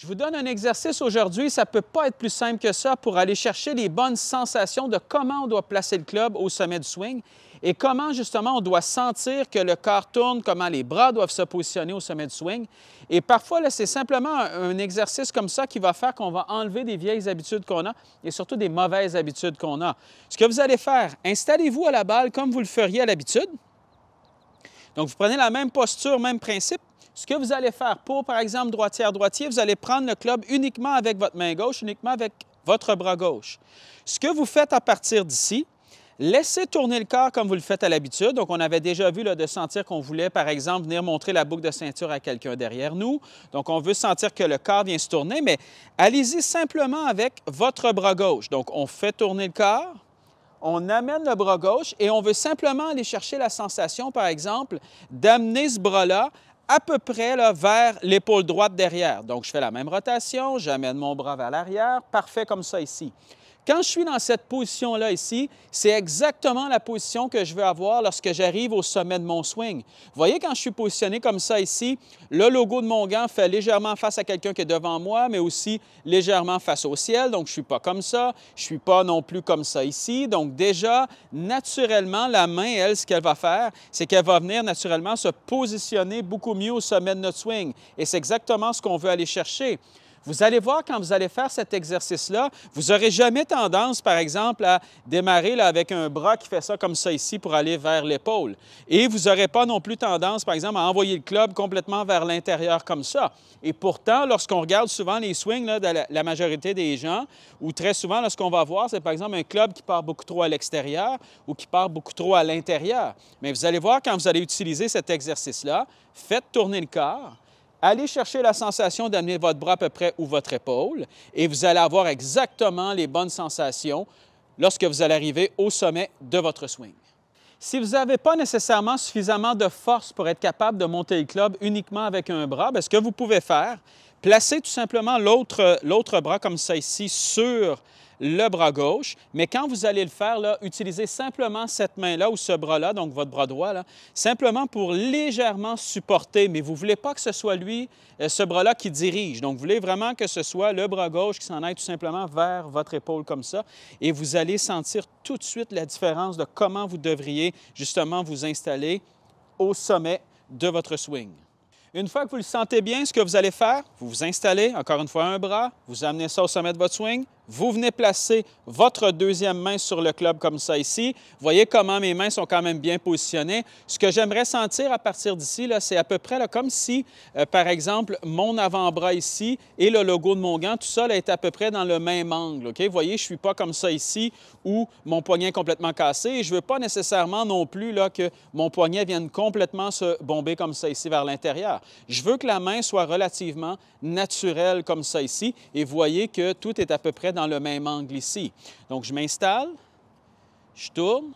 Je vous donne un exercice aujourd'hui, ça ne peut pas être plus simple que ça pour aller chercher les bonnes sensations de comment on doit placer le club au sommet du swing et comment justement on doit sentir que le corps tourne, comment les bras doivent se positionner au sommet du swing. Et parfois, c'est simplement un exercice comme ça qui va faire qu'on va enlever des vieilles habitudes qu'on a et surtout des mauvaises habitudes qu'on a. Ce que vous allez faire, installez-vous à la balle comme vous le feriez à l'habitude. Donc, vous prenez la même posture, même principe. Ce que vous allez faire pour, par exemple, droitière-droitier, vous allez prendre le club uniquement avec votre main gauche, uniquement avec votre bras gauche. Ce que vous faites à partir d'ici, laissez tourner le corps comme vous le faites à l'habitude. Donc, on avait déjà vu là, de sentir qu'on voulait, par exemple, venir montrer la boucle de ceinture à quelqu'un derrière nous. Donc, on veut sentir que le corps vient se tourner, mais allez-y simplement avec votre bras gauche. Donc, on fait tourner le corps. On amène le bras gauche et on veut simplement aller chercher la sensation, par exemple, d'amener ce bras-là à peu près là, vers l'épaule droite derrière. Donc, je fais la même rotation, j'amène mon bras vers l'arrière, parfait comme ça ici. Quand je suis dans cette position-là ici, c'est exactement la position que je veux avoir lorsque j'arrive au sommet de mon swing. Vous voyez, quand je suis positionné comme ça ici, le logo de mon gant fait légèrement face à quelqu'un qui est devant moi, mais aussi légèrement face au ciel. Donc, je ne suis pas comme ça. Je ne suis pas non plus comme ça ici. Donc, déjà, naturellement, la main, elle, ce qu'elle va faire, c'est qu'elle va venir naturellement se positionner beaucoup mieux au sommet de notre swing. Et c'est exactement ce qu'on veut aller chercher. Vous allez voir, quand vous allez faire cet exercice-là, vous n'aurez jamais tendance, par exemple, à démarrer là, avec un bras qui fait ça comme ça ici pour aller vers l'épaule. Et vous n'aurez pas non plus tendance, par exemple, à envoyer le club complètement vers l'intérieur comme ça. Et pourtant, lorsqu'on regarde souvent les swings là, de la majorité des gens, ou très souvent, là, ce qu'on va voir, c'est par exemple un club qui part beaucoup trop à l'extérieur ou qui part beaucoup trop à l'intérieur. Mais vous allez voir, quand vous allez utiliser cet exercice-là, faites tourner le corps. Allez chercher la sensation d'amener votre bras à peu près ou votre épaule et vous allez avoir exactement les bonnes sensations lorsque vous allez arriver au sommet de votre swing. Si vous n'avez pas nécessairement suffisamment de force pour être capable de monter le club uniquement avec un bras, bien, ce que vous pouvez faire, placez tout simplement l'autre bras comme ça ici sur le bras gauche, mais quand vous allez le faire, là, utilisez simplement cette main-là ou ce bras-là, donc votre bras droit, là, simplement pour légèrement supporter, mais vous ne voulez pas que ce soit lui, ce bras-là qui dirige. Donc, vous voulez vraiment que ce soit le bras gauche qui s'en aille tout simplement vers votre épaule comme ça, et vous allez sentir tout de suite la différence de comment vous devriez justement vous installer au sommet de votre swing. Une fois que vous le sentez bien, ce que vous allez faire, vous vous installez, encore une fois, un bras, vous amenez ça au sommet de votre swing, vous venez placer votre deuxième main sur le club comme ça ici. Vous voyez comment mes mains sont quand même bien positionnées. Ce que j'aimerais sentir à partir d'ici, c'est à peu près là, comme si, par exemple, mon avant-bras ici et le logo de mon gant, tout ça là, est à peu près dans le même angle. Okay? Vous voyez, je ne suis pas comme ça ici où mon poignet est complètement cassé et je ne veux pas nécessairement non plus là, que mon poignet vienne complètement se bomber comme ça ici vers l'intérieur. Je veux que la main soit relativement naturelle comme ça ici et vous voyez que tout est à peu près dans le même angle ici. Donc, je m'installe, je tourne,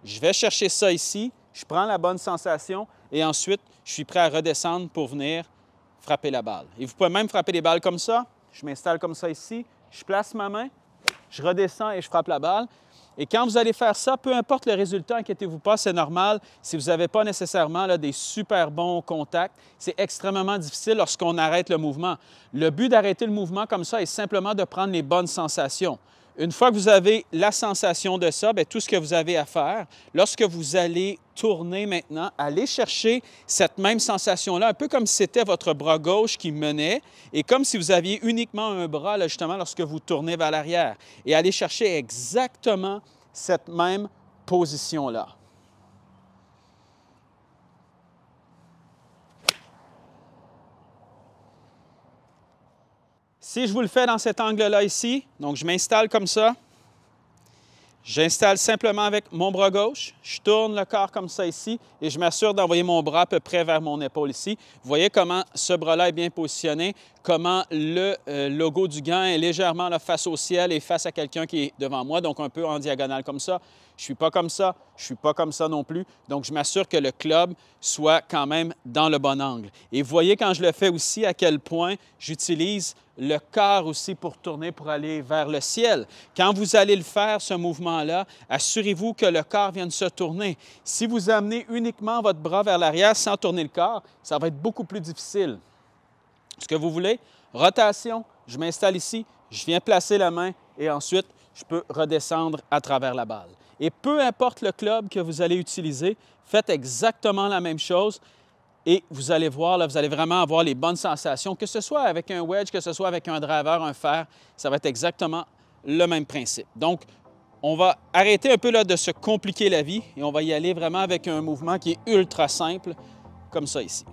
je vais chercher ça ici, je prends la bonne sensation et ensuite, je suis prêt à redescendre pour venir frapper la balle. Et vous pouvez même frapper les balles comme ça. Je m'installe comme ça ici, je place ma main, je redescends et je frappe la balle. Et quand vous allez faire ça, peu importe le résultat, inquiétez-vous pas, c'est normal. Si vous n'avez pas nécessairement là, des super bons contacts, c'est extrêmement difficile lorsqu'on arrête le mouvement. Le but d'arrêter le mouvement comme ça est simplement de prendre les bonnes sensations. Une fois que vous avez la sensation de ça, bien, tout ce que vous avez à faire, lorsque vous allez tourner maintenant, allez chercher cette même sensation-là, un peu comme si c'était votre bras gauche qui menait et comme si vous aviez uniquement un bras, là, justement, lorsque vous tournez vers l'arrière. Et allez chercher exactement cette même position-là. Si je vous le fais dans cet angle-là ici, donc je m'installe comme ça, j'installe simplement avec mon bras gauche, je tourne le corps comme ça ici et je m'assure d'envoyer mon bras à peu près vers mon épaule ici. Vous voyez comment ce bras-là est bien positionné, comment le logo du gant est légèrement là, face au ciel et face à quelqu'un qui est devant moi, donc un peu en diagonale comme ça. Je ne suis pas comme ça, je ne suis pas comme ça non plus. Donc, je m'assure que le club soit quand même dans le bon angle. Et vous voyez quand je le fais aussi à quel point j'utilise le corps aussi pour tourner, pour aller vers le ciel. Quand vous allez le faire, ce mouvement-là, assurez-vous que le corps vienne se tourner. Si vous amenez uniquement votre bras vers l'arrière sans tourner le corps, ça va être beaucoup plus difficile. Ce que vous voulez, rotation, je m'installe ici, je viens placer la main et ensuite, je peux redescendre à travers la balle. Et peu importe le club que vous allez utiliser, faites exactement la même chose et vous allez voir, là, vous allez vraiment avoir les bonnes sensations, que ce soit avec un wedge, que ce soit avec un driver, un fer, ça va être exactement le même principe. Donc, on va arrêter un peu là, de se compliquer la vie et on va y aller vraiment avec un mouvement qui est ultra simple, comme ça ici.